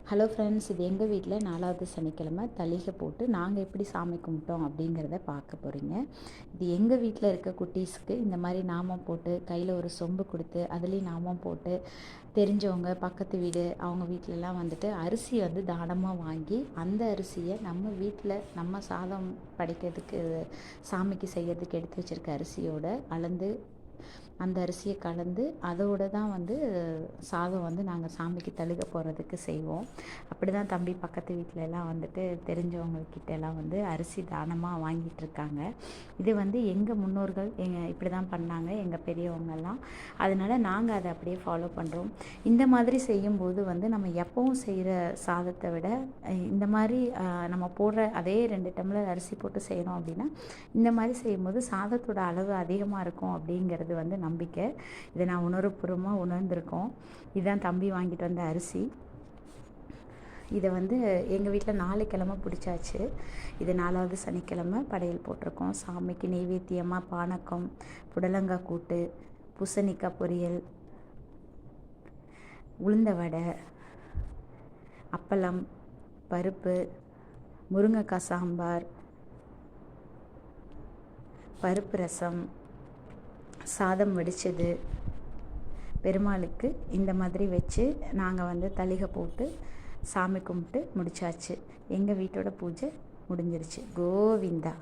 Hello friends, இது எங்கள் வீட்டில் 4வது சனிக்கிழமை தளிகை போட்டு நாங்கள் எப்படி சாமி கும்பிட்டோம் அப்படிங்கிறத பார்க்க போகிறீங்க. இது எங்கள் வீட்டில் இருக்க குட்டீஸ்க்கு இந்த மாதிரி நாமம் போட்டு கையில் ஒரு சொம்பு கொடுத்து அதுலேயும் நாமம் போட்டு தெரிஞ்சவங்க பக்கத்து வீடு அவங்க வீட்டிலலாம் வந்துட்டு அரிசி வந்து தானமாக வாங்கி அந்த அரிசியை நம்ம வீட்டில் நம்ம சாதம் படைக்கிறதுக்கு சாமிக்கு செய்யறதுக்கு எடுத்து வச்சுருக்க அரிசியோடு அளந்து அந்த அரிசியை கலந்து அதோடு தான் வந்து சாதம் வந்து நாங்கள் சாமிக்கு தழுக போகிறதுக்கு செய்வோம். அப்படி தான் தம்பி பக்கத்து வீட்டிலலாம் வந்துட்டு தெரிஞ்சவங்கக்கிட்டலாம் வந்து அரிசி தானமாக வாங்கிட்டுருக்காங்க. இது வந்து எங்கள் முன்னோர்கள் இப்படி தான் பண்ணாங்க, எங்கள் பெரியவங்கெல்லாம். அதனால் நாங்கள் அதை அப்படியே ஃபாலோ பண்ணுறோம். இந்த மாதிரி செய்யும்போது வந்து நம்ம எப்பவும் செய்கிற சாதத்தை விட இந்த மாதிரி நம்ம போடுற அதே 2 டம்ளர் அரிசி போட்டு செய்கிறோம் அப்படின்னா இந்த மாதிரி செய்யும்போது சாதத்தோட அளவு அதிகமாக இருக்கும் அப்படிங்கிறது வந்து நம்பிக்கை. இதை நான் உணர்வுபூர்வமாக உணர்ந்திருக்கோம். இதுதான் தம்பி வாங்கிட்டு வந்த அரிசி. இதை வந்து எங்கள் வீட்டில் 4 கிழமை பிடிச்சாச்சு. இது 4வது சனிக்கிழமை படையல் போட்டிருக்கோம். சாமிக்கு நெய்வேத்தியமாக பானக்கம், புடலங்காய் கூட்டு, பூசணிக்காய் பொரியல், உளுந்த வடை, அப்பளம், பருப்பு, முருங்கைக்காய் சாம்பார், பருப்பு ரசம், சாதம் வடித்தது, பெருமாளுக்கு இந்த மாதிரி வச்சு நாங்கள் வந்து தளிகை போட்டு சாமி கும்பிட்டு முடிச்சாச்சு. எங்கள் வீட்டோட பூஜை முடிஞ்சிருச்சு. கோவிந்தா.